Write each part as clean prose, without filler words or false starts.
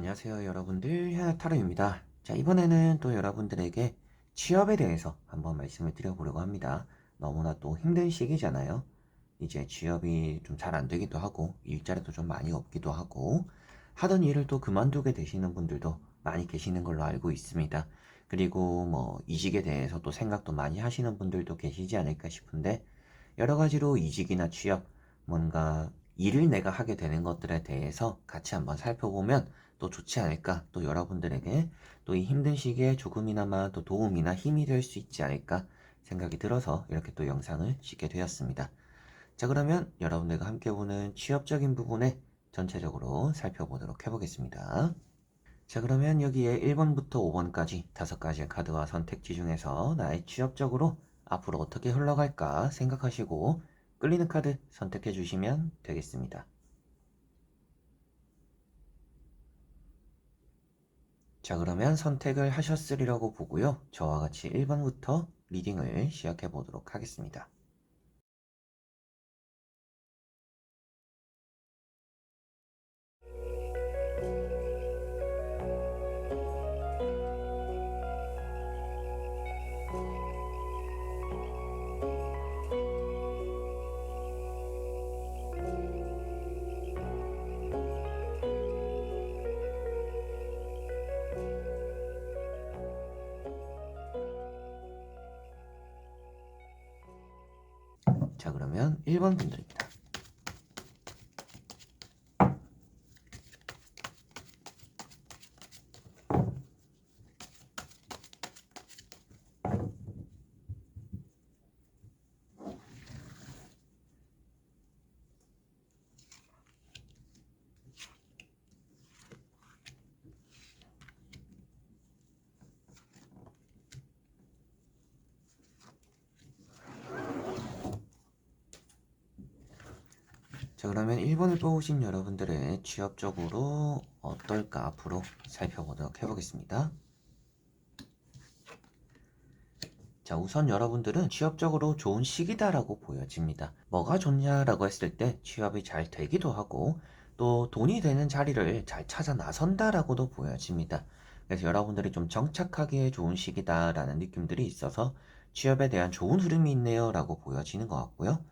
안녕하세요 여러분들, 현아타로입니다. 자, 이번에는 또 여러분들에게 취업에 대해서 한번 말씀을 드려보려고 합니다. 너무나 또 힘든 시기잖아요. 이제 취업이 좀 잘 안 되기도 하고 일자리도 좀 많이 없기도 하고 하던 일을 또 그만두게 되시는 분들도 많이 계시는 걸로 알고 있습니다. 그리고 뭐 이직에 대해서 또 생각도 많이 하시는 분들도 계시지 않을까 싶은데, 여러 가지로 이직이나 취업, 뭔가 일을 내가 하게 되는 것들에 대해서 같이 한번 살펴보면 또 좋지 않을까, 또 여러분들에게 또 이 힘든 시기에 조금이나마 또 도움이나 힘이 될 수 있지 않을까 생각이 들어서 이렇게 또 영상을 찍게 되었습니다. 자, 그러면 여러분들과 함께 보는 취업적인 부분에 전체적으로 살펴보도록 해보겠습니다. 자, 그러면 여기에 1번부터 5번까지 5가지의 카드와 선택지 중에서 나의 취업적으로 앞으로 어떻게 흘러갈까 생각하시고 끌리는 카드 선택해 주시면 되겠습니다. 자, 그러면 선택을 하셨으리라고 보고요. 저와 같이 1번부터 리딩을 시작해 보도록 하겠습니다. 자, 그러면 1번 분들입니다. 자, 그러면 1번을 뽑으신 여러분들의 취업적으로 어떨까 앞으로 살펴보도록 해보겠습니다. 자, 우선 여러분들은 취업적으로 좋은 시기다라고 보여집니다. 뭐가 좋냐라고 했을 때 취업이 잘 되기도 하고 또 돈이 되는 자리를 잘 찾아 나선다라고도 보여집니다. 그래서 여러분들이 좀 정착하기에 좋은 시기다라는 느낌들이 있어서 취업에 대한 좋은 흐름이 있네요 라고 보여지는 것 같고요.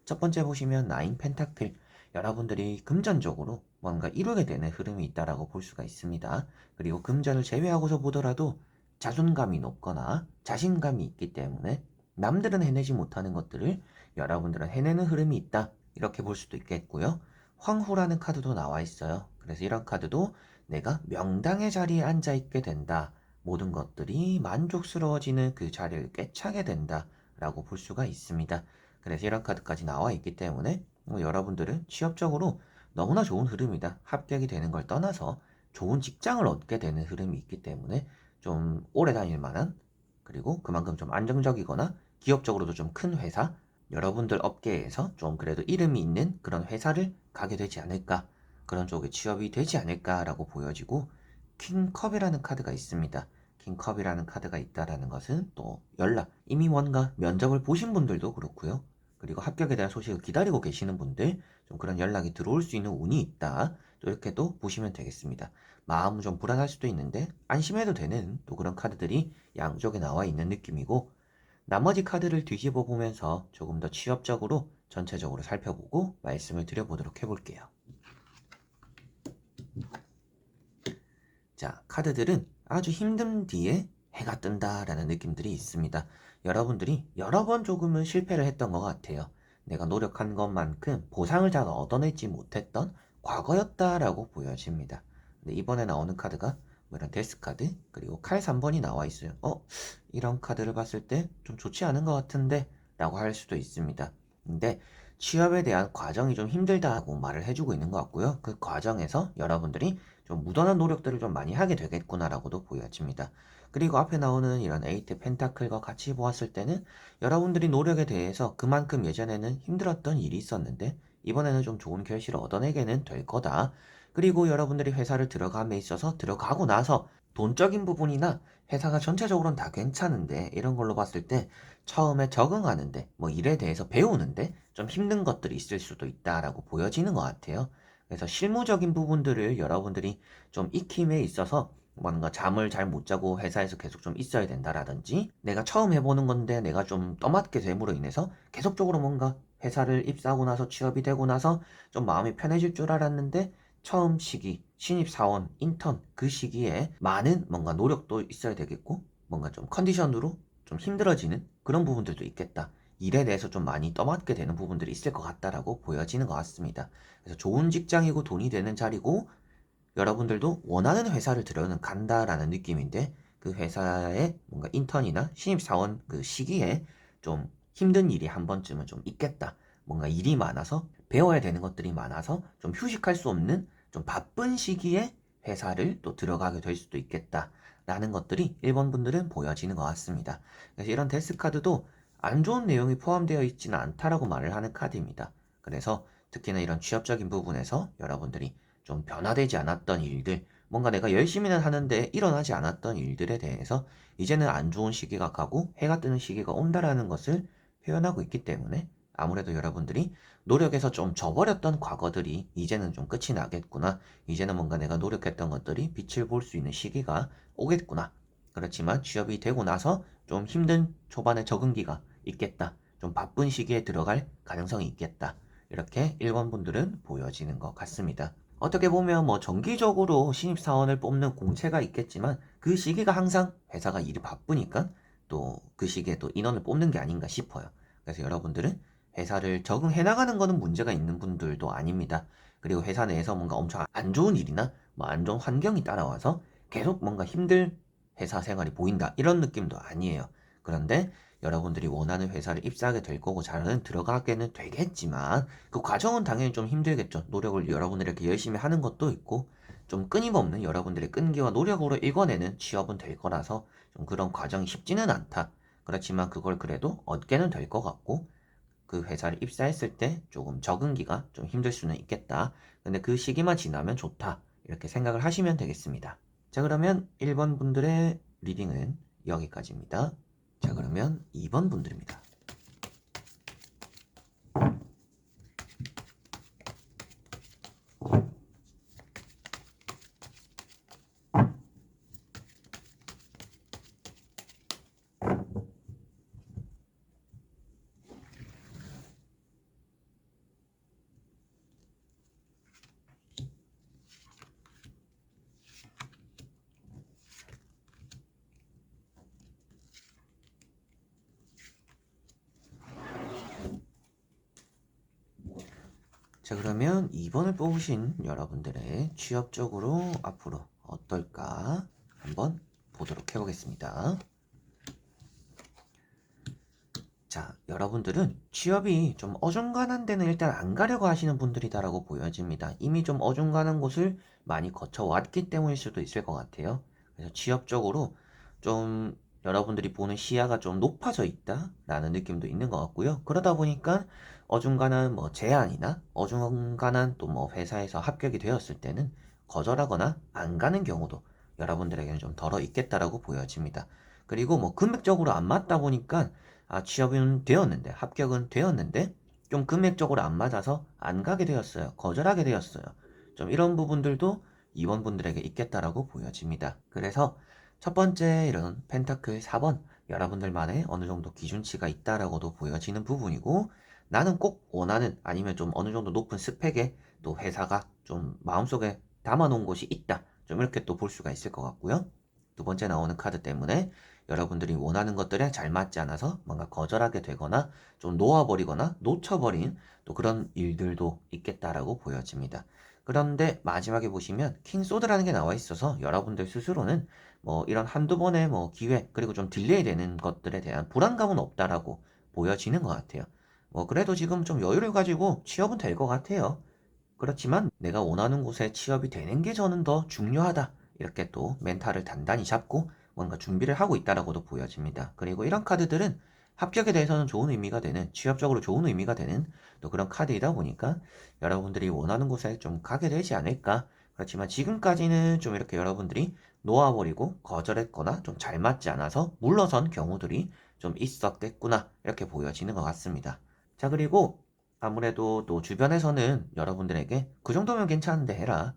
첫 번째 보시면 나인 펜타클, 여러분들이 금전적으로 뭔가 이루게 되는 흐름이 있다라고 볼 수가 있습니다. 그리고 금전을 제외하고서 보더라도 자존감이 높거나 자신감이 있기 때문에 남들은 해내지 못하는 것들을 여러분들은 해내는 흐름이 있다, 이렇게 볼 수도 있겠고요. 황후라는 카드도 나와 있어요. 그래서 이런 카드도 내가 명당의 자리에 앉아 있게 된다, 모든 것들이 만족스러워지는 그 자리를 꿰차게 된다 라고 볼 수가 있습니다. 그래서 이런 카드까지 나와 있기 때문에 여러분들은 취업적으로 너무나 좋은 흐름이다, 합격이 되는 걸 떠나서 좋은 직장을 얻게 되는 흐름이 있기 때문에 좀 오래 다닐 만한, 그리고 그만큼 좀 안정적이거나 기업적으로도 좀 큰 회사, 여러분들 업계에서 좀 그래도 이름이 있는 그런 회사를 가게 되지 않을까, 그런 쪽에 취업이 되지 않을까라고 보여지고, 킹컵이라는 카드가 있습니다. 킹컵이라는 카드가 있다라는 것은 또 연락, 이미 뭔가 면접을 보신 분들도 그렇고요. 그리고 합격에 대한 소식을 기다리고 계시는 분들, 좀 그런 연락이 들어올 수 있는 운이 있다, 또 이렇게도 보시면 되겠습니다. 마음은 좀 불안할 수도 있는데 안심해도 되는 또 그런 카드들이 양쪽에 나와 있는 느낌이고, 나머지 카드를 뒤집어 보면서 조금 더 취업적으로 전체적으로 살펴보고 말씀을 드려보도록 해볼게요. 자, 카드들은 아주 힘든 뒤에 해가 뜬다라는 느낌들이 있습니다. 여러분들이 여러 번 조금은 실패를 했던 것 같아요. 내가 노력한 것만큼 보상을 잘 얻어내지 못했던 과거였다라고 보여집니다. 근데 이번에 나오는 카드가 뭐 이런 데스 카드, 그리고 칼 3번이 나와 있어요. 이런 카드를 봤을 때 좀 좋지 않은 것 같은데 라고 할 수도 있습니다. 근데 취업에 대한 과정이 좀 힘들다고 말을 해주고 있는 것 같고요. 그 과정에서 여러분들이 좀 무던한 노력들을 좀 많이 하게 되겠구나라고도 보여집니다. 그리고 앞에 나오는 이런 에이트 펜타클과 같이 보았을 때는 여러분들이 노력에 대해서 그만큼 예전에는 힘들었던 일이 있었는데 이번에는 좀 좋은 결실을 얻어내게는 될 거다. 그리고 여러분들이 회사를 들어감에 있어서 들어가고 나서 돈적인 부분이나 회사가 전체적으로는 다 괜찮은데 이런 걸로 봤을 때 처음에 적응하는데 뭐 일에 대해서 배우는데 좀 힘든 것들이 있을 수도 있다라고 보여지는 것 같아요. 그래서 실무적인 부분들을 여러분들이 좀 익힘에 있어서 뭔가 잠을 잘 못 자고 회사에서 계속 좀 있어야 된다라든지, 내가 처음 해보는 건데 내가 좀 떠맡게 됨으로 인해서 계속적으로 뭔가 회사를 입사하고 나서 취업이 되고 나서 좀 마음이 편해질 줄 알았는데, 처음 시기, 신입사원, 인턴 그 시기에 많은 뭔가 노력도 있어야 되겠고, 뭔가 좀 컨디션으로 좀 힘들어지는 그런 부분들도 있겠다. 일에 대해서 좀 많이 떠맡게 되는 부분들이 있을 것 같다라고 보여지는 것 같습니다. 그래서 좋은 직장이고 돈이 되는 자리고, 여러분들도 원하는 회사를 들어간다라는 느낌인데, 그 회사의 뭔가 인턴이나 신입사원 그 시기에 좀 힘든 일이 한 번쯤은 좀 있겠다. 뭔가 일이 많아서 배워야 되는 것들이 많아서 좀 휴식할 수 없는 좀 바쁜 시기에 회사를 또 들어가게 될 수도 있겠다. 라는 것들이 1번 분들은 보여지는 것 같습니다. 그래서 이런 데스카드도 안 좋은 내용이 포함되어 있지는 않다라고 말을 하는 카드입니다. 그래서 특히나 이런 취업적인 부분에서 여러분들이 좀 변화되지 않았던 일들, 뭔가 내가 열심히는 하는데 일어나지 않았던 일들에 대해서 이제는 안 좋은 시기가 가고 해가 뜨는 시기가 온다라는 것을 표현하고 있기 때문에, 아무래도 여러분들이 노력에서 좀 져버렸던 과거들이 이제는 좀 끝이 나겠구나. 이제는 뭔가 내가 노력했던 것들이 빛을 볼 수 있는 시기가 오겠구나. 그렇지만 취업이 되고 나서 좀 힘든 초반의 적응기가 있겠다. 좀 바쁜 시기에 들어갈 가능성이 있겠다. 이렇게 1번 분들은 보여지는 것 같습니다. 어떻게 보면 뭐 정기적으로 신입사원을 뽑는 공채가 있겠지만, 그 시기가 항상 회사가 일이 바쁘니까 또 그 시기에 또 인원을 뽑는 게 아닌가 싶어요. 그래서 여러분들은 회사를 적응해 나가는 거는 문제가 있는 분들도 아닙니다. 그리고 회사 내에서 뭔가 엄청 안 좋은 일이나 뭐 안 좋은 환경이 따라와서 계속 뭔가 힘들 회사 생활이 보인다, 이런 느낌도 아니에요. 그런데 여러분들이 원하는 회사를 입사하게 될 거고 잘은 들어가게는 되겠지만, 그 과정은 당연히 좀 힘들겠죠. 노력을 여러분들이 이렇게 열심히 하는 것도 있고, 좀 끊임없는 여러분들의 끈기와 노력으로 읽어내는 취업은 될 거라서 좀 그런 과정이 쉽지는 않다. 그렇지만 그걸 그래도 얻게는 될 것 같고, 그 회사를 입사했을 때 조금 적응기가 좀 힘들 수는 있겠다. 근데 그 시기만 지나면 좋다. 이렇게 생각을 하시면 되겠습니다. 자, 그러면 1번 분들의 리딩은 여기까지입니다. 자, 그러면 2번 분들입니다. 자, 그러면 2번을 뽑으신 여러분들의 취업적으로 앞으로 어떨까 한번 보도록 해보겠습니다. 자, 여러분들은 취업이 좀 어중간한 데는 일단 안 가려고 하시는 분들이다라고 보여집니다. 이미 좀 어중간한 곳을 많이 거쳐왔기 때문일 수도 있을 것 같아요. 그래서 취업적으로 좀 여러분들이 보는 시야가 좀 높아져 있다라는 느낌도 있는 것 같고요. 그러다 보니까 어중간한 뭐 제안이나 어중간한 또 뭐 회사에서 합격이 되었을 때는 거절하거나 안 가는 경우도 여러분들에게는 좀 덜어 있겠다라고 보여집니다. 그리고 뭐 금액적으로 안 맞다 보니까 취업은 되었는데, 합격은 되었는데, 좀 금액적으로 안 맞아서 안 가게 되었어요. 거절하게 되었어요. 좀 이런 부분들도 이원분들에게 있겠다라고 보여집니다. 그래서 첫 번째 이런 펜타클 4번, 여러분들만의 어느 정도 기준치가 있다라고도 보여지는 부분이고, 나는 꼭 원하는 아니면 좀 어느 정도 높은 스펙의 또 회사가 좀 마음속에 담아놓은 곳이 있다. 좀 이렇게 또 볼 수가 있을 것 같고요. 두 번째 나오는 카드 때문에 여러분들이 원하는 것들에 잘 맞지 않아서 뭔가 거절하게 되거나 좀 놓아버리거나 놓쳐버린 또 그런 일들도 있겠다라고 보여집니다. 그런데 마지막에 보시면 킹소드라는 게 나와 있어서 여러분들 스스로는 뭐 이런 한두 번의 뭐 기회, 그리고 좀 딜레이 되는 것들에 대한 불안감은 없다라고 보여지는 것 같아요. 뭐 그래도 지금 좀 여유를 가지고 취업은 될 것 같아요. 그렇지만 내가 원하는 곳에 취업이 되는 게 저는 더 중요하다. 이렇게 또 멘탈을 단단히 잡고 뭔가 준비를 하고 있다라고도 보여집니다. 그리고 이런 카드들은 합격에 대해서는 좋은 의미가 되는, 취업적으로 좋은 의미가 되는 또 그런 카드이다 보니까 여러분들이 원하는 곳에 좀 가게 되지 않을까. 그렇지만 지금까지는 좀 이렇게 여러분들이 놓아버리고 거절했거나 좀 잘 맞지 않아서 물러선 경우들이 좀 있었겠구나. 이렇게 보여지는 것 같습니다. 자, 그리고 아무래도 또 주변에서는 여러분들에게 그 정도면 괜찮은데 해라.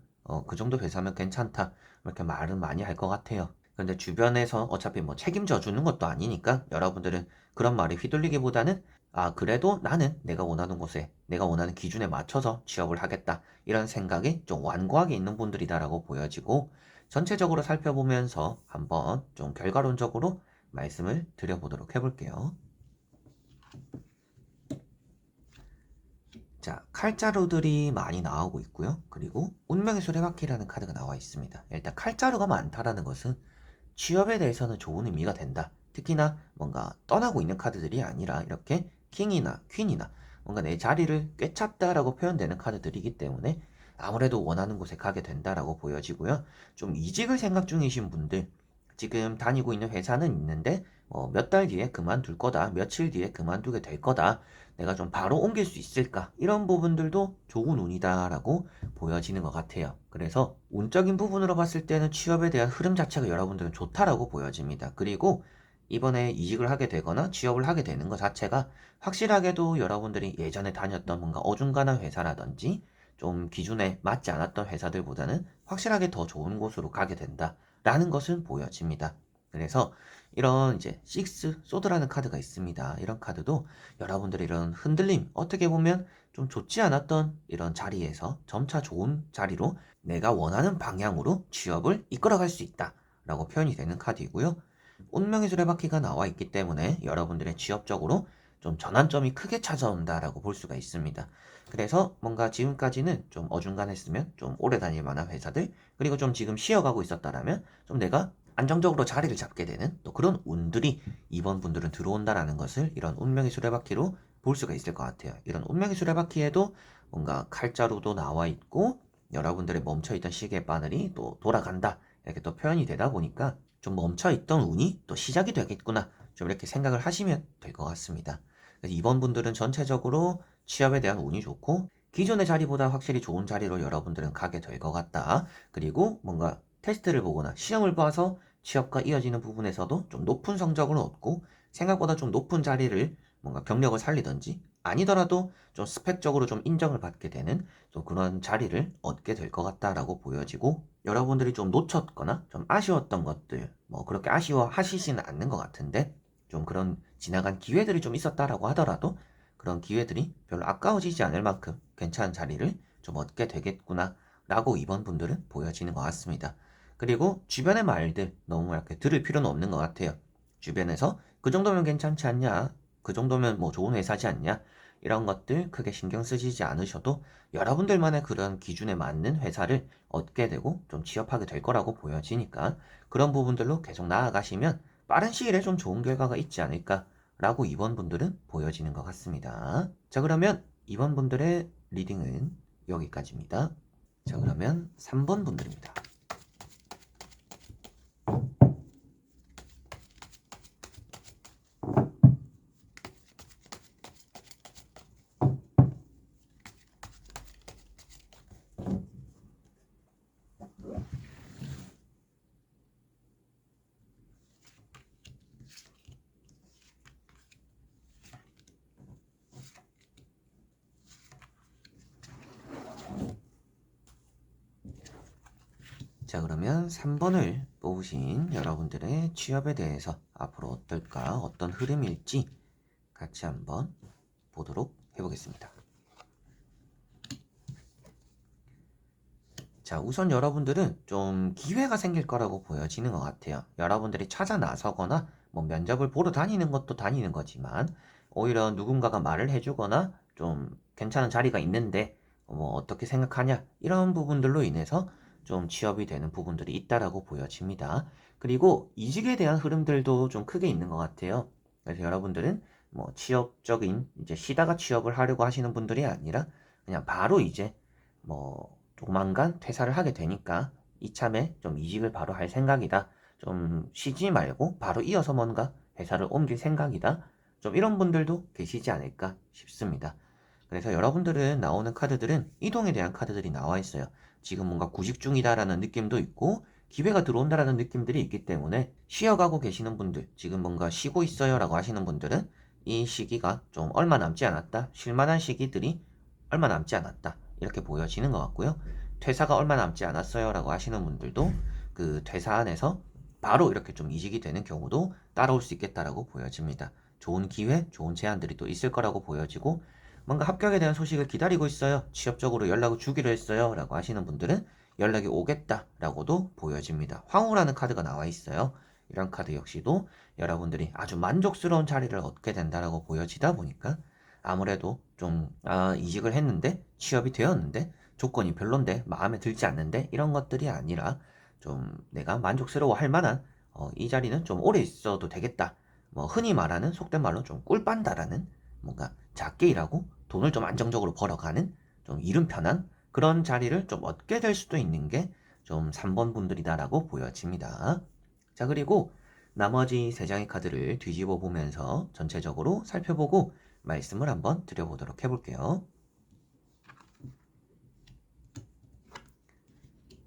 그 정도 회사면 괜찮다. 이렇게 말은 많이 할 것 같아요. 근데 주변에서 어차피 뭐 책임져 주는 것도 아니니까 여러분들은 그런 말에 휘둘리기보다는 아, 그래도 나는 내가 원하는 곳에, 내가 원하는 기준에 맞춰서 취업을 하겠다. 이런 생각이 좀 완고하게 있는 분들이다라고 보여지고 전체적으로 살펴보면서 한번 좀 결과론적으로 말씀을 드려보도록 해볼게요. 자, 칼자루들이 많이 나오고 있고요. 그리고 운명의 수레바퀴라는 카드가 나와 있습니다. 일단 칼자루가 많다라는 것은 취업에 대해서는 좋은 의미가 된다. 특히나 뭔가 떠나고 있는 카드들이 아니라 이렇게 킹이나 퀸이나 뭔가 내 자리를 꿰찼다라고 표현되는 카드들이기 때문에 아무래도 원하는 곳에 가게 된다라고 보여지고요. 좀 이직을 생각 중이신 분들, 지금 다니고 있는 회사는 있는데 몇 달 뒤에 그만둘 거다, 며칠 뒤에 그만두게 될 거다, 내가 좀 바로 옮길 수 있을까, 이런 부분들도 좋은 운이다라고 보여지는 것 같아요. 그래서 운적인 부분으로 봤을 때는 취업에 대한 흐름 자체가 여러분들은 좋다라고 보여집니다. 그리고 이번에 이직을 하게 되거나 취업을 하게 되는 것 자체가 확실하게도 여러분들이 예전에 다녔던 뭔가 어중간한 회사라든지 좀 기준에 맞지 않았던 회사들보다는 확실하게 더 좋은 곳으로 가게 된다라는 것은 보여집니다. 그래서 이런 이제 식스 소드라는 카드가 있습니다. 이런 카드도 여러분들의 이런 흔들림, 어떻게 보면 좀 좋지 않았던 이런 자리에서 점차 좋은 자리로 내가 원하는 방향으로 취업을 이끌어갈 수 있다 라고 표현이 되는 카드이고요. 운명의 수레바퀴가 나와 있기 때문에 여러분들의 취업적으로 좀 전환점이 크게 찾아온다라고 볼 수가 있습니다. 그래서 뭔가 지금까지는 좀 어중간했으면 좀 오래 다닐 만한 회사들, 그리고 좀 지금 쉬어가고 있었다라면 좀 내가 안정적으로 자리를 잡게 되는 또 그런 운들이 이번 분들은 들어온다라는 것을 이런 운명의 수레바퀴로 볼 수가 있을 것 같아요. 이런 운명의 수레바퀴에도 뭔가 칼자루도 나와 있고 여러분들의 멈춰있던 시계 바늘이 또 돌아간다 이렇게 또 표현이 되다 보니까 좀 멈춰있던 운이 또 시작이 되겠구나 좀 이렇게 생각을 하시면 될 것 같습니다. 그래서 이번 분들은 전체적으로 취업에 대한 운이 좋고 기존의 자리보다 확실히 좋은 자리로 여러분들은 가게 될 것 같다. 그리고 뭔가 테스트를 보거나 시험을 봐서 취업과 이어지는 부분에서도 좀 높은 성적을 얻고 생각보다 좀 높은 자리를 뭔가 경력을 살리든지 아니더라도 좀 스펙적으로 좀 인정을 받게 되는 좀 그런 자리를 얻게 될 것 같다라고 보여지고 여러분들이 좀 놓쳤거나 좀 아쉬웠던 것들 뭐 그렇게 아쉬워하시지는 않는 것 같은데 좀 그런 지나간 기회들이 좀 있었다라고 하더라도 그런 기회들이 별로 아까워지지 않을 만큼 괜찮은 자리를 좀 얻게 되겠구나 라고 이번 분들은 보여지는 것 같습니다. 그리고 주변의 말들 너무 이렇게 들을 필요는 없는 것 같아요. 주변에서 그 정도면 괜찮지 않냐? 그 정도면 뭐 좋은 회사지 않냐? 이런 것들 크게 신경 쓰시지 않으셔도 여러분들만의 그런 기준에 맞는 회사를 얻게 되고 좀 취업하게 될 거라고 보여지니까 그런 부분들로 계속 나아가시면 빠른 시일에 좀 좋은 결과가 있지 않을까라고 이번 분들은 보여지는 것 같습니다. 자, 그러면 이번 분들의 리딩은 여기까지입니다. 자, 그러면 3번 분들입니다. 자, 그러면 3번을 뽑으신 여러분들의 취업에 대해서 앞으로 어떨까, 어떤 흐름일지 같이 한번 보도록 해보겠습니다. 자, 우선 여러분들은 좀 기회가 생길 거라고 보여지는 것 같아요. 여러분들이 찾아 나서거나 뭐 면접을 보러 다니는 것도 다니는 거지만 오히려 누군가가 말을 해주거나 좀 괜찮은 자리가 있는데 뭐 어떻게 생각하냐 이런 부분들로 인해서 좀 취업이 되는 부분들이 있다라고 보여집니다. 그리고 이직에 대한 흐름들도 좀 크게 있는 것 같아요. 그래서 여러분들은 뭐 취업적인 이제 쉬다가 취업을 하려고 하시는 분들이 아니라 그냥 바로 이제 뭐 조만간 퇴사를 하게 되니까 이참에 좀 이직을 바로 할 생각이다. 좀 쉬지 말고 바로 이어서 뭔가 회사를 옮길 생각이다. 좀 이런 분들도 계시지 않을까 싶습니다. 그래서 여러분들은 나오는 카드들은 이동에 대한 카드들이 나와 있어요. 지금 뭔가 구직 중이다라는 느낌도 있고 기회가 들어온다라는 느낌들이 있기 때문에 쉬어가고 계시는 분들, 지금 뭔가 쉬고 있어요라고 하시는 분들은 이 시기가 좀 얼마 남지 않았다. 쉴만한 시기들이 얼마 남지 않았다. 이렇게 보여지는 것 같고요. 퇴사가 얼마 남지 않았어요 라고 하시는 분들도 그 퇴사 안에서 바로 이렇게 좀 이직이 되는 경우도 따라올 수 있겠다라고 보여집니다. 좋은 기회, 좋은 제안들이 또 있을 거라고 보여지고 뭔가 합격에 대한 소식을 기다리고 있어요. 취업적으로 연락을 주기로 했어요. 라고 하시는 분들은 연락이 오겠다라고도 보여집니다. 황후라는 카드가 나와 있어요. 이런 카드 역시도 여러분들이 아주 만족스러운 자리를 얻게 된다라고 보여지다 보니까 아무래도 좀 이직을 했는데 취업이 되었는데 조건이 별론데 마음에 들지 않는데 이런 것들이 아니라 좀 내가 만족스러워 할 만한 이 자리는 좀 오래 있어도 되겠다. 뭐 흔히 말하는 속된 말로 좀 꿀빤다라는 뭔가 작게 일하고 돈을 좀 안정적으로 벌어가는 좀 이름 편한 그런 자리를 좀 얻게 될 수도 있는 게 좀 3번 분들이다라고 보여집니다. 자, 그리고 나머지 3장의 카드를 뒤집어 보면서 전체적으로 살펴보고 말씀을 한번 드려보도록 해볼게요.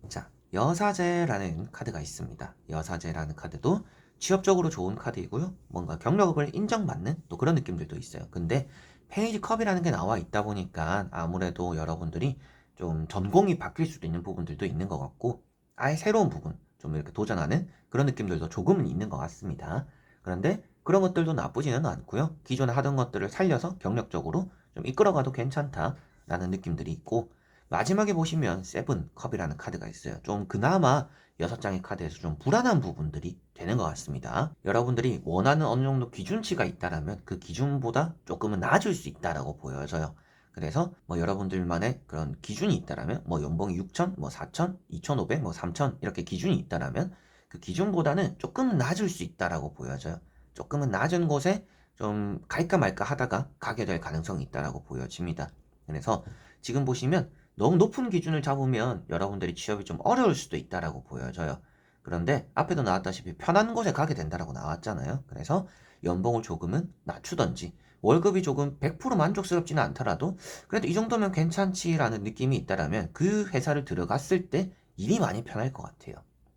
자, 여사제라는 카드가 있습니다. 여사제라는 카드도 취업적으로 좋은 카드이고요. 뭔가 경력을 인정받는 또 그런 느낌들도 있어요. 근데 페이지 컵이라는 게 나와 있다 보니까 아무래도 여러분들이 좀 전공이 바뀔 수도 있는 부분들도 있는 것 같고 아예 새로운 부분 좀 이렇게 도전하는 그런 느낌들도 조금은 있는 것 같습니다. 그런데 그런 것들도 나쁘지는 않고요. 기존에 하던 것들을 살려서 경력적으로 좀 이끌어가도 괜찮다라는 느낌들이 있고 마지막에 보시면 세븐 컵이라는 카드가 있어요. 좀 그나마 6장의 카드에서 좀 불안한 부분들이 되는 것 같습니다. 여러분들이 원하는 어느 정도 기준치가 있다라면 그 기준보다 조금은 낮을 수 있다라고 보여져요. 그래서 뭐 여러분들만의 그런 기준이 있다라면 뭐 연봉이 6천, 뭐 4천, 2,500, 뭐 3천 이렇게 기준이 있다라면 그 기준보다는 조금 낮을 수 있다라고 보여져요. 조금은 낮은 곳에 좀 갈까 말까 하다가 가게 될 가능성이 있다라고 보여집니다. 그래서 지금 보시면 너무 높은 기준을 잡으면 여러분들이 취업이 좀 어려울 수도 있다라고 보여져요. 그런데 앞에도 나왔다시피 편한 곳에 가게 된다라고 나왔잖아요. 그래서 연봉을 조금은 낮추던지 월급이 조금 100% 만족스럽지는 않더라도 그래도 이 정도면 괜찮지라는 느낌이 있다라면 그 회사를 들어갔을 때 일이 많이 편할 것 같아요.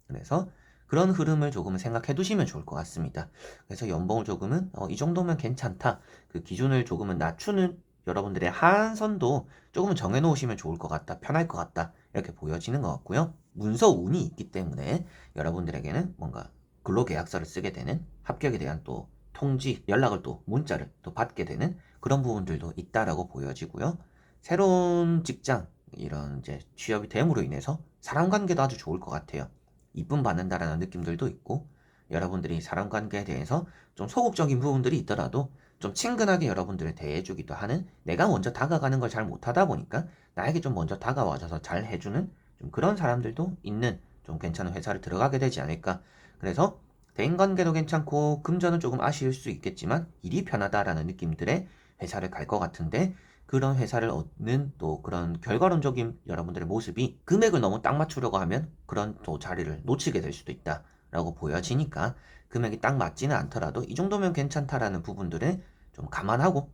그래서 그런 흐름을 조금은 생각해 두시면 좋을 것 같습니다. 그래서 연봉을 조금은 이 정도면 괜찮다. 그 기준을 조금은 낮추는 여러분들의 하한선도 조금은 정해놓으시면 좋을 것 같다. 편할 것 같다. 이렇게 보여지는 것 같고요. 문서 운이 있기 때문에 여러분들에게는 뭔가 근로계약서를 쓰게 되는 합격에 대한 또 통지, 연락을 또 문자를 또 받게 되는 그런 부분들도 있다라고 보여지고요. 새로운 직장, 이런 이제 취업이 됨으로 인해서 사람 관계도 아주 좋을 것 같아요. 이쁨 받는다라는 느낌들도 있고 여러분들이 사람 관계에 대해서 좀 소극적인 부분들이 있더라도 좀 친근하게 여러분들을 대해주기도 하는 내가 먼저 다가가는 걸 잘 못하다 보니까 나에게 좀 먼저 다가와줘서 잘 해주는 좀 그런 사람들도 있는 좀 괜찮은 회사를 들어가게 되지 않을까. 그래서 대인관계도 괜찮고 금전은 조금 아쉬울 수 있겠지만 일이 편하다라는 느낌들의 회사를 갈 것 같은데 그런 회사를 얻는 또 그런 결과론적인 여러분들의 모습이 금액을 너무 딱 맞추려고 하면 그런 또 자리를 놓치게 될 수도 있다라고 보여지니까 금액이 딱 맞지는 않더라도 이 정도면 괜찮다라는 부분들을 좀 감안하고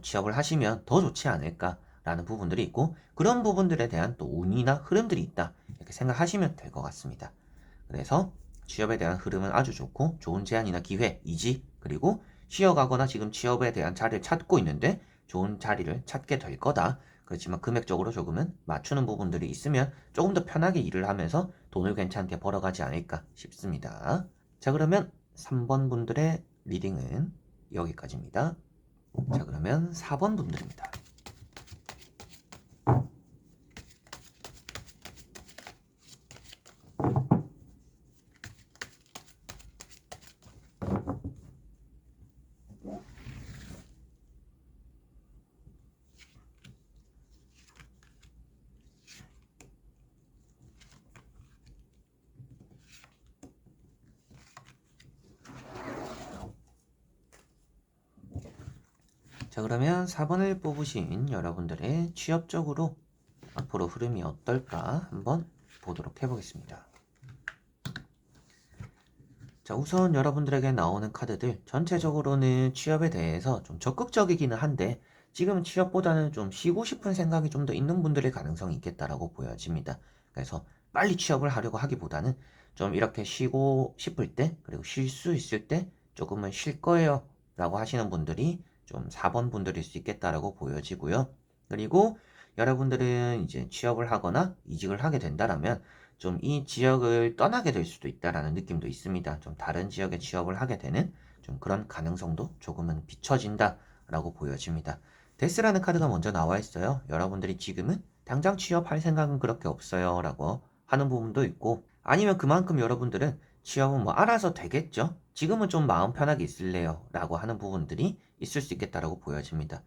취업을 하시면 더 좋지 않을까라는 부분들이 있고 그런 부분들에 대한 또 운이나 흐름들이 있다 이렇게 생각하시면 될 것 같습니다. 그래서 취업에 대한 흐름은 아주 좋고 좋은 제안이나 기회, 이직 그리고 쉬어가거나 지금 취업에 대한 자리를 찾고 있는데 좋은 자리를 찾게 될 거다. 그렇지만 금액적으로 조금은 맞추는 부분들이 있으면 조금 더 편하게 일을 하면서 돈을 괜찮게 벌어가지 않을까 싶습니다. 자, 그러면 3번 분들의 리딩은 여기까지입니다. 자, 그러면 4번 분들입니다. 자, 그러면 4번을 뽑으신 여러분들의 취업적으로 앞으로 흐름이 어떨까 한번 보도록 해보겠습니다. 자, 우선 여러분들에게 나오는 카드들 전체적으로는 취업에 대해서 좀 적극적이기는 한데 지금 취업보다는 좀 쉬고 싶은 생각이 좀 더 있는 분들의 가능성이 있겠다라고 보여집니다. 그래서 빨리 취업을 하려고 하기보다는 좀 이렇게 쉬고 싶을 때 그리고 쉴 수 있을 때 조금은 쉴 거예요 라고 하시는 분들이 좀 4번 분들일 수 있겠다라고 보여지고요. 그리고 여러분들은 이제 취업을 하거나 이직을 하게 된다라면 좀 이 지역을 떠나게 될 수도 있다라는 느낌도 있습니다. 좀 다른 지역에 취업을 하게 되는 좀 그런 가능성도 조금은 비춰진다라고 보여집니다. 데스라는 카드가 먼저 나와 있어요. 여러분들이 지금은 당장 취업할 생각은 그렇게 없어요 라고 하는 부분도 있고, 아니면 그만큼 여러분들은 취업은 뭐 알아서 되겠죠? 지금은 좀 마음 편하게 있을래요 라고 하는 부분들이 있을 수 있겠다라고 보여집니다.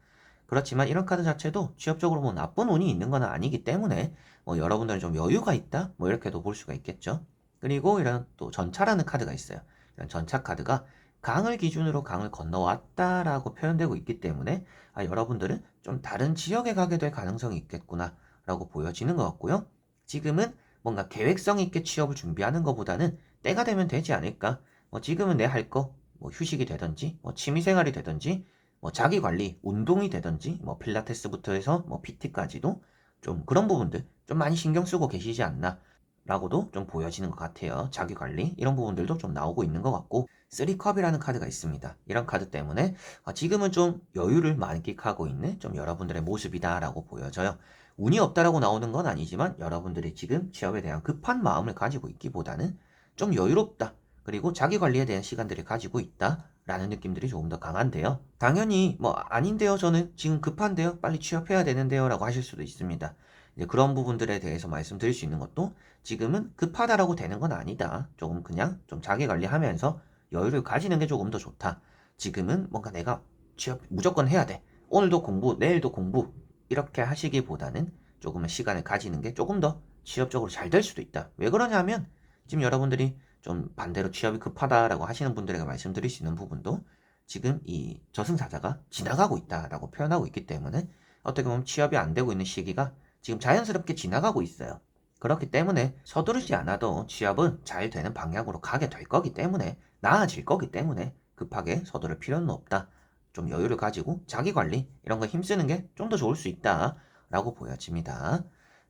그렇지만 이런 카드 자체도 취업적으로 뭐 나쁜 운이 있는 건 아니기 때문에 뭐 여러분들은 좀 여유가 있다? 뭐 이렇게도 볼 수가 있겠죠. 그리고 이런 또 전차라는 카드가 있어요. 이런 전차 카드가 강을 기준으로 강을 건너왔다라고 표현되고 있기 때문에 여러분들은 좀 다른 지역에 가게 될 가능성이 있겠구나 라고 보여지는 것 같고요. 지금은 뭔가 계획성 있게 취업을 준비하는 것보다는 때가 되면 되지 않을까. 뭐 지금은 내 할 거, 뭐 휴식이 되든지, 뭐 취미생활이 되든지, 뭐 자기 관리, 운동이 되든지, 뭐 필라테스부터 해서 뭐 PT까지도 좀 그런 부분들 좀 많이 신경 쓰고 계시지 않나 라고도 좀 보여지는 것 같아요. 자기 관리 이런 부분들도 좀 나오고 있는 것 같고, 3컵이라는 카드가 있습니다. 이런 카드 때문에 지금은 좀 여유를 만끽하고 있는 좀 여러분들의 모습이다라고 보여져요. 운이 없다라고 나오는 건 아니지만 여러분들이 지금 취업에 대한 급한 마음을 가지고 있기보다는 좀 여유롭다. 그리고 자기 관리에 대한 시간들을 가지고 있다. 라는 느낌들이 조금 더 강한데요. 당연히 뭐 아닌데요. 저는 지금 급한데요. 빨리 취업해야 되는데요. 라고 하실 수도 있습니다. 이제 그런 부분들에 대해서 말씀드릴 수 있는 것도 지금은 급하다라고 되는 건 아니다. 조금 그냥 좀 자기 관리하면서 여유를 가지는 게 조금 더 좋다. 지금은 뭔가 내가 취업 무조건 해야 돼. 오늘도 공부, 내일도 공부. 이렇게 하시기보다는 조금은 시간을 가지는 게 조금 더 취업적으로 잘 될 수도 있다. 왜 그러냐면 지금 여러분들이 좀 반대로 취업이 급하다라고 하시는 분들에게 말씀드릴 수 있는 부분도 지금 이 저승사자가 지나가고 있다라고 표현하고 있기 때문에 어떻게 보면 취업이 안 되고 있는 시기가 지금 자연스럽게 지나가고 있어요. 그렇기 때문에 서두르지 않아도 취업은 잘 되는 방향으로 가게 될 거기 때문에 나아질 거기 때문에 급하게 서두를 필요는 없다. 좀 여유를 가지고 자기 관리 이런 거 힘쓰는 게 좀 더 좋을 수 있다라고 보여집니다.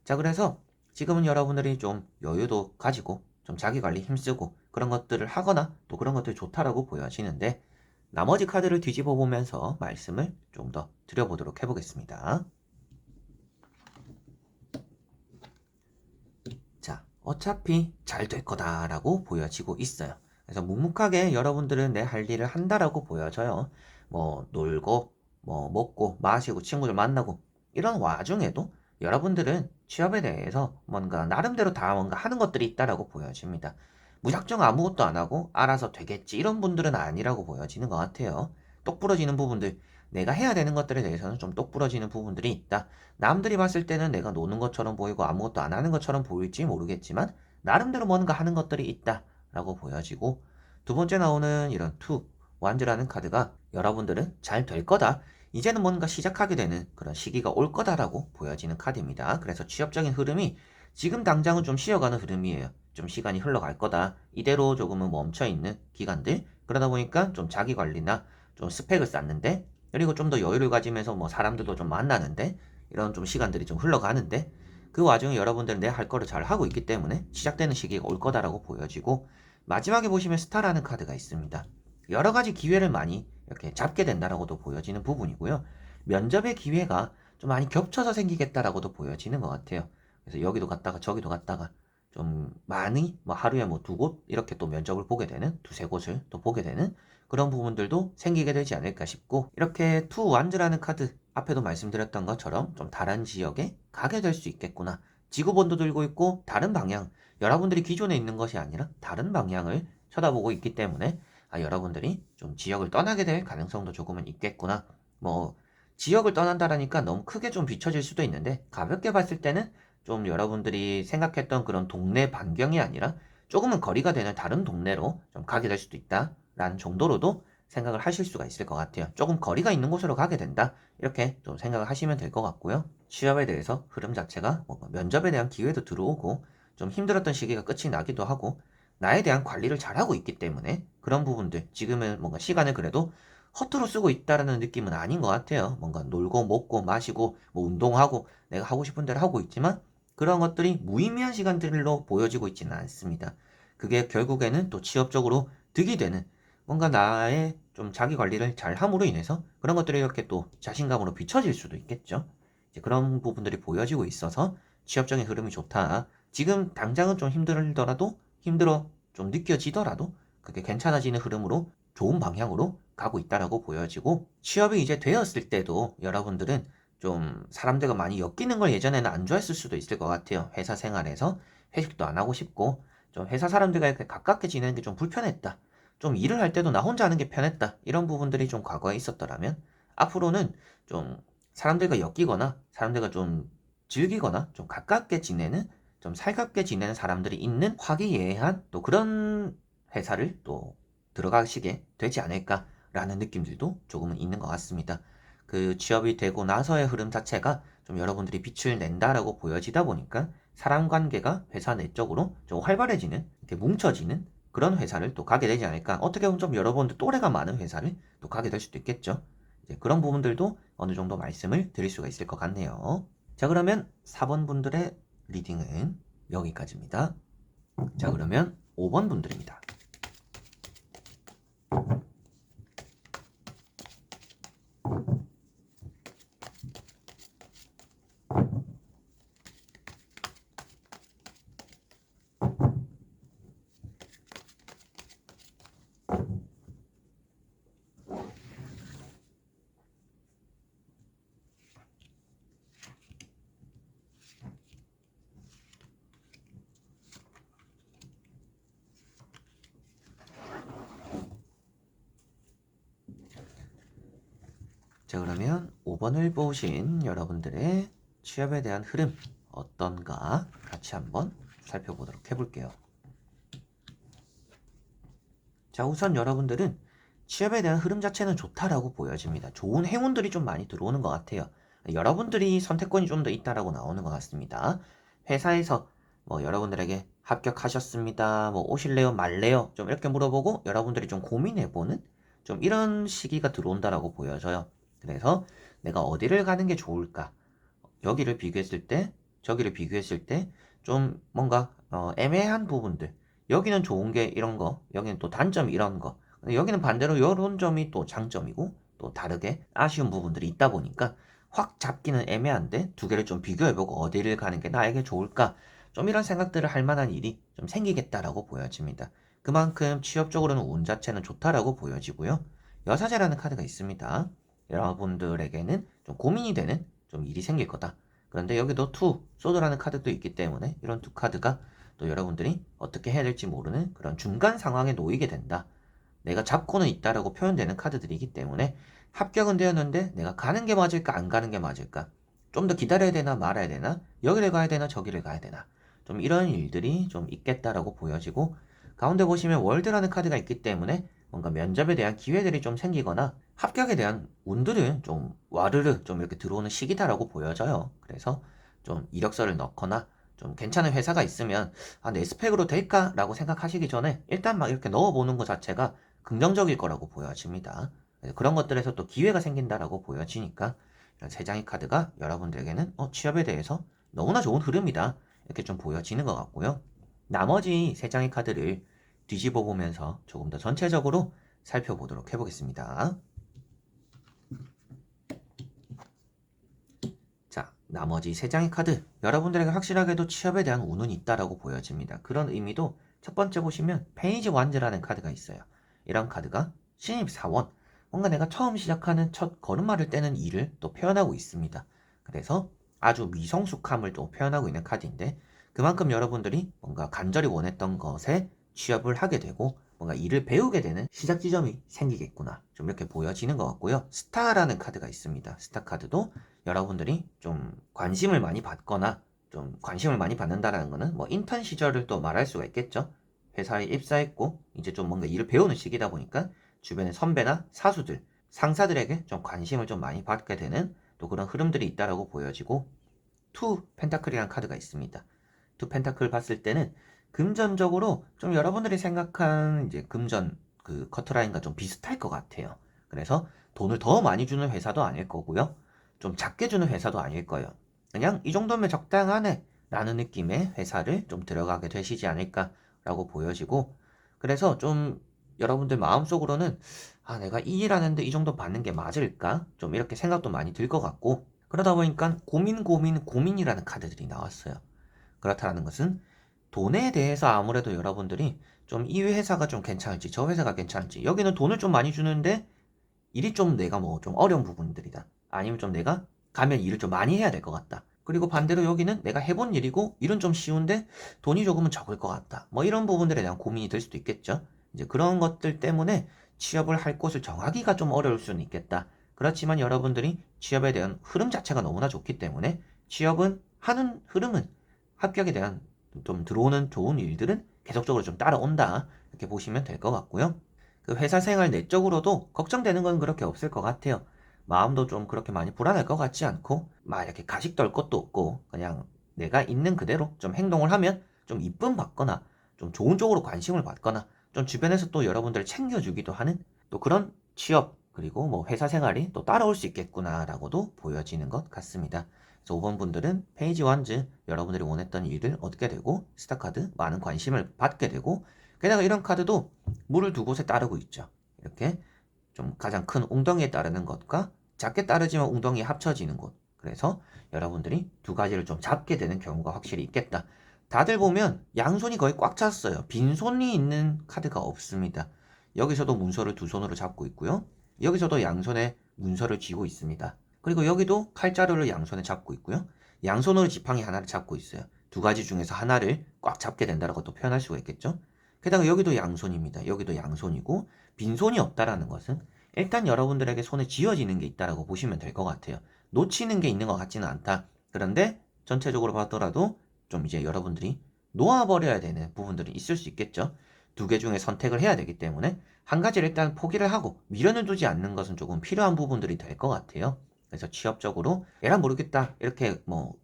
자, 그래서 지금은 여러분들이 좀 여유도 가지고 좀 자기 관리 힘쓰고 그런 것들을 하거나 또 그런 것들이 좋다라고 보여지는데, 나머지 카드를 뒤집어 보면서 말씀을 좀 더 드려보도록 해보겠습니다. 자, 어차피 잘 될 거다라고 보여지고 있어요. 그래서 묵묵하게 여러분들은 내 할 일을 한다라고 보여져요. 뭐 놀고, 뭐 먹고, 마시고, 친구들 만나고 이런 와중에도 여러분들은 취업에 대해서 뭔가 나름대로 다 뭔가 하는 것들이 있다라고 보여집니다. 무작정 아무것도 안 하고 알아서 되겠지 이런 분들은 아니라고 보여지는 것 같아요. 똑 부러지는 부분들, 내가 해야 되는 것들에 대해서는 좀 똑 부러지는 부분들이 있다. 남들이 봤을 때는 내가 노는 것처럼 보이고 아무것도 안 하는 것처럼 보일지 모르겠지만 나름대로 뭔가 하는 것들이 있다라고 보여지고, 두 번째 나오는 이런 투 완즈라는 카드가 여러분들은 잘 될 거다. 이제는 뭔가 시작하게 되는 그런 시기가 올 거다라고 보여지는 카드입니다. 그래서 취업적인 흐름이 지금 당장은 좀 쉬어가는 흐름이에요. 좀 시간이 흘러갈 거다. 이대로 조금은 멈춰 있는 기간들. 그러다 보니까 좀 자기 관리나 좀 스펙을 쌓는데, 그리고 좀 더 여유를 가지면서 뭐 사람들도 좀 만나는데 이런 좀 시간들이 좀 흘러가는데, 그 와중에 여러분들은 내 할 거를 잘 하고 있기 때문에 시작되는 시기가 올 거다라고 보여지고, 마지막에 보시면 스타라는 카드가 있습니다. 여러 가지 기회를 많이 이렇게 잡게 된다라고도 보여지는 부분이고요. 면접의 기회가 좀 많이 겹쳐서 생기겠다라고도 보여지는 것 같아요. 그래서 여기도 갔다가 저기도 갔다가 좀 많이 뭐 하루에 뭐 두 곳 이렇게 또 면접을 보게 되는, 두세 곳을 또 보게 되는 그런 부분들도 생기게 되지 않을까 싶고, 이렇게 투 완즈라는 카드 앞에도 말씀드렸던 것처럼 좀 다른 지역에 가게 될 수 있겠구나. 지구본도 들고 있고 다른 방향, 여러분들이 기존에 있는 것이 아니라 다른 방향을 쳐다보고 있기 때문에 여러분들이 좀 지역을 떠나게 될 가능성도 조금은 있겠구나. 뭐 지역을 떠난다라니까 너무 크게 좀 비춰질 수도 있는데, 가볍게 봤을 때는 좀 여러분들이 생각했던 그런 동네 반경이 아니라 조금은 거리가 되는 다른 동네로 좀 가게 될 수도 있다라는 정도로도 생각을 하실 수가 있을 것 같아요. 조금 거리가 있는 곳으로 가게 된다. 이렇게 좀 생각을 하시면 될 것 같고요. 취업에 대해서 흐름 자체가 뭔가 면접에 대한 기회도 들어오고 좀 힘들었던 시기가 끝이 나기도 하고, 나에 대한 관리를 잘하고 있기 때문에 그런 부분들 지금은 뭔가 시간을 그래도 허투루 쓰고 있다라는 느낌은 아닌 것 같아요. 뭔가 놀고 먹고 마시고 뭐 운동하고 내가 하고 싶은 대로 하고 있지만 그런 것들이 무의미한 시간들로 보여지고 있지는 않습니다. 그게 결국에는 또 취업적으로 득이 되는, 뭔가 나의 좀 자기 관리를 잘 함으로 인해서 그런 것들이 이렇게 또 자신감으로 비춰질 수도 있겠죠. 이제 그런 부분들이 보여지고 있어서 취업적인 흐름이 좋다. 지금 당장은 좀 힘들더라도 힘들어 좀 느껴지더라도 그게 괜찮아지는 흐름으로 좋은 방향으로 가고 있다라고 보여지고 취업이 이제 되었을 때도 여러분들은 좀 사람들과 많이 엮이는 걸 예전에는 안 좋아했을 수도 있을 것 같아요. 회사 생활에서 회식도 안 하고 싶고 좀 회사 사람들과 이렇게 가깝게 지내는 게 좀 불편했다. 좀 일을 할 때도 나 혼자 하는 게 편했다. 이런 부분들이 좀 과거에 있었더라면 앞으로는 좀 사람들과 엮이거나 사람들과 좀 즐기거나 좀 가깝게 지내는 좀 살갑게 지내는 사람들이 있는 화기애애한 또 그런 회사를 또 들어가시게 되지 않을까라는 느낌들도 조금은 있는 것 같습니다. 그 취업이 되고 나서의 흐름 자체가 좀 여러분들이 빛을 낸다라고 보여지다 보니까 사람 관계가 회사 내적으로 좀 활발해지는, 이렇게 뭉쳐지는 그런 회사를 또 가게 되지 않을까. 어떻게 보면 좀 여러분들 또래가 많은 회사를 또 가게 될 수도 있겠죠. 이제 그런 부분들도 어느 정도 말씀을 드릴 수가 있을 것 같네요. 자, 그러면 4번 분들의 리딩은 여기까지입니다. 자, 그러면 5번 분들입니다. 자, 그러면 5번을 보신 여러분들의 취업에 대한 흐름 어떤가 같이 한번 살펴보도록 해볼게요. 자, 우선 여러분들은 취업에 대한 흐름 자체는 좋다라고 보여집니다. 좋은 행운들이 좀 많이 들어오는 것 같아요. 여러분들이 선택권이 좀 더 있다라고 나오는 것 같습니다. 회사에서 뭐 여러분들에게 합격하셨습니다. 뭐 오실래요? 말래요? 좀 이렇게 물어보고 여러분들이 좀 고민해보는 좀 이런 시기가 들어온다라고 보여져요. 그래서 내가 어디를 가는 게 좋을까? 여기를 비교했을 때, 저기를 비교했을 때 좀 뭔가 애매한 부분들. 여기는 좋은 게 이런 거, 여기는 또 단점이 이런 거. 여기는 반대로 이런 점이 또 장점이고 또 다르게 아쉬운 부분들이 있다 보니까 확 잡기는 애매한데 두 개를 좀 비교해보고 어디를 가는 게 나에게 좋을까? 좀 이런 생각들을 할 만한 일이 좀 생기겠다라고 보여집니다. 그만큼 취업적으로는 운 자체는 좋다라고 보여지고요. 여사제라는 카드가 있습니다. 여러분들에게는 좀 고민이 되는 좀 일이 생길 거다. 그런데 여기도 투, 소드라는 카드도 있기 때문에 이런 두 카드가 또 여러분들이 어떻게 해야 될지 모르는 그런 중간 상황에 놓이게 된다. 내가 잡고는 있다라고 표현되는 카드들이기 때문에 합격은 되었는데 내가 가는 게 맞을까 안 가는 게 맞을까? 좀 더 기다려야 되나 말아야 되나? 여기를 가야 되나 저기를 가야 되나? 좀 이런 일들이 좀 있겠다라고 보여지고 가운데 보시면 월드라는 카드가 있기 때문에 뭔가 면접에 대한 기회들이 좀 생기거나 합격에 대한 운들은 좀 와르르 좀 이렇게 들어오는 시기다라고 보여져요. 그래서 좀 이력서를 넣거나 좀 괜찮은 회사가 있으면 내 스펙으로 될까라고 생각하시기 전에 일단 막 이렇게 넣어보는 것 자체가 긍정적일 거라고 보여집니다. 그런 것들에서 또 기회가 생긴다라고 보여지니까 이런 세 장의 카드가 여러분들에게는 취업에 대해서 너무나 좋은 흐름이다. 이렇게 좀 보여지는 것 같고요. 나머지 세 장의 카드를 뒤집어 보면서 조금 더 전체적으로 살펴보도록 해보겠습니다. 자, 나머지 세 장의 카드. 여러분들에게 확실하게도 취업에 대한 운은 있다라고 보여집니다. 그런 의미도 첫 번째 보시면 페이지 완즈라는 카드가 있어요. 이런 카드가 신입사원, 뭔가 내가 처음 시작하는 첫 걸음마를 떼는 일을 또 표현하고 있습니다. 그래서 아주 미성숙함을 또 표현하고 있는 카드인데 그만큼 여러분들이 뭔가 간절히 원했던 것에 취업을 하게 되고 뭔가 일을 배우게 되는 시작 지점이 생기겠구나. 좀 이렇게 보여지는 것 같고요. 스타라는 카드가 있습니다. 스타 카드도 여러분들이 좀 관심을 많이 받거나 좀 관심을 많이 받는다라는 거는 뭐 인턴 시절을 또 말할 수가 있겠죠. 회사에 입사했고 이제 좀 뭔가 일을 배우는 시기다 보니까 주변의 선배나 사수들, 상사들에게 좀 관심을 좀 많이 받게 되는 또 그런 흐름들이 있다라고 보여지고 투 펜타클이라는 카드가 있습니다. 투 펜타클 봤을 때는 금전적으로 좀 여러분들이 생각한 이제 금전 그 커트라인과 좀 비슷할 것 같아요. 그래서 돈을 더 많이 주는 회사도 아닐 거고요. 좀 작게 주는 회사도 아닐 거예요. 그냥 이 정도면 적당하네 라는 느낌의 회사를 좀 들어가게 되시지 않을까라고 보여지고 그래서 좀 여러분들 마음속으로는 아, 내가 이 일 하는데 이 정도 받는 게 맞을까? 좀 이렇게 생각도 많이 들 것 같고, 그러다 보니까 고민이라는 카드들이 나왔어요. 그렇다는 것은 돈에 대해서 아무래도 여러분들이 좀 이 회사가 좀 괜찮을지 저 회사가 괜찮을지, 여기는 돈을 좀 많이 주는데 일이 좀 내가 뭐 좀 어려운 부분들이다, 아니면 좀 내가 가면 일을 좀 많이 해야 될 것 같다, 그리고 반대로 여기는 내가 해본 일이고 일은 좀 쉬운데 돈이 조금은 적을 것 같다, 뭐 이런 부분들에 대한 고민이 될 수도 있겠죠. 이제 그런 것들 때문에 취업을 할 곳을 정하기가 좀 어려울 수는 있겠다. 그렇지만 여러분들이 취업에 대한 흐름 자체가 너무나 좋기 때문에 취업은 하는 흐름은 합격에 대한 좀 들어오는 좋은 일들은 계속적으로 좀 따라온다, 이렇게 보시면 될 것 같고요. 그 회사 생활 내적으로도 걱정되는 건 그렇게 없을 것 같아요. 마음도 좀 그렇게 많이 불안할 것 같지 않고, 막 이렇게 가식 떨 것도 없고, 그냥 내가 있는 그대로 좀 행동을 하면 좀 이쁨 받거나, 좀 좋은 쪽으로 관심을 받거나, 좀 주변에서 또 여러분들을 챙겨주기도 하는 또 그런 취업, 그리고 뭐 회사 생활이 또 따라올 수 있겠구나라고도 보여지는 것 같습니다. 그래서 5번 분들은 페이지 원즈, 여러분들이 원했던 일을 얻게 되고, 스타카드 많은 관심을 받게 되고, 게다가 이런 카드도 물을 두 곳에 따르고 있죠. 이렇게 좀 가장 큰 웅덩이에 따르는 것과 작게 따르지만 웅덩이에 합쳐지는 곳. 그래서 여러분들이 두 가지를 좀 잡게 되는 경우가 확실히 있겠다. 다들 보면 양손이 거의 꽉 찼어요. 빈손이 있는 카드가 없습니다. 여기서도 문서를 두 손으로 잡고 있고요. 여기서도 양손에 문서를 쥐고 있습니다. 그리고 여기도 칼자루를 양손에 잡고 있고요. 양손으로 지팡이 하나를 잡고 있어요. 두 가지 중에서 하나를 꽉 잡게 된다라고 또 표현할 수가 있겠죠. 게다가 여기도 양손입니다. 여기도 양손이고, 빈손이 없다라는 것은 일단 여러분들에게 손에 쥐어지는 게 있다라고 보시면 될 것 같아요. 놓치는 게 있는 것 같지는 않다. 그런데 전체적으로 봤더라도 좀 이제 여러분들이 놓아버려야 되는 부분들이 있을 수 있겠죠. 두 개 중에 선택을 해야 되기 때문에 한 가지를 일단 포기를 하고 미련을 두지 않는 것은 조금 필요한 부분들이 될 것 같아요. 그래서 취업적으로 에라 모르겠다, 이렇게 뭐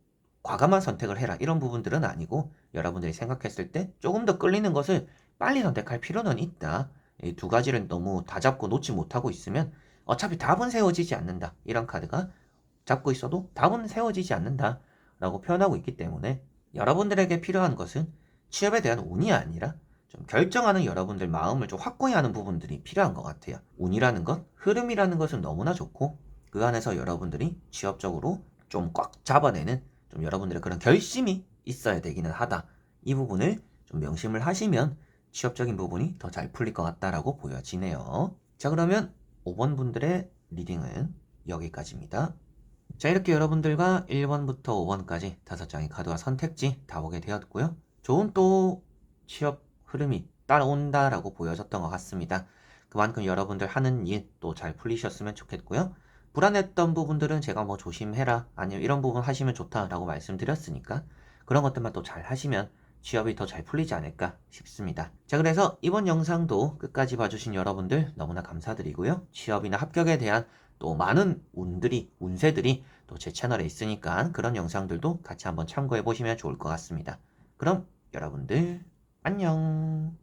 과감한 선택을 해라, 이런 부분들은 아니고, 여러분들이 생각했을 때 조금 더 끌리는 것을 빨리 선택할 필요는 있다. 이 두 가지를 너무 다 잡고 놓지 못하고 있으면 어차피 답은 세워지지 않는다. 이런 카드가 잡고 있어도 답은 세워지지 않는다 라고 표현하고 있기 때문에, 여러분들에게 필요한 것은 취업에 대한 운이 아니라 좀 결정하는 여러분들 마음을 좀 확고히 하는 부분들이 필요한 것 같아요. 운이라는 것, 흐름이라는 것은 너무나 좋고, 그 안에서 여러분들이 취업적으로 좀 꽉 잡아내는 좀 여러분들의 그런 결심이 있어야 되기는 하다. 이 부분을 좀 명심을 하시면 취업적인 부분이 더 잘 풀릴 것 같다라고 보여지네요. 자, 그러면 5번 분들의 리딩은 여기까지입니다. 자, 이렇게 여러분들과 1번부터 5번까지 5장의 카드와 선택지 다 보게 되었고요. 좋은 또 취업 흐름이 따라온다라고 보여졌던 것 같습니다. 그만큼 여러분들 하는 일 또 잘 풀리셨으면 좋겠고요. 불안했던 부분들은 제가 뭐 조심해라, 아니면 이런 부분 하시면 좋다라고 말씀드렸으니까 그런 것들만 또 잘 하시면 취업이 더 잘 풀리지 않을까 싶습니다. 자, 그래서 이번 영상도 끝까지 봐주신 여러분들 너무나 감사드리고요. 취업이나 합격에 대한 또 많은 운세들이 또 제 채널에 있으니까 그런 영상들도 같이 한번 참고해 보시면 좋을 것 같습니다. 그럼 여러분들 안녕.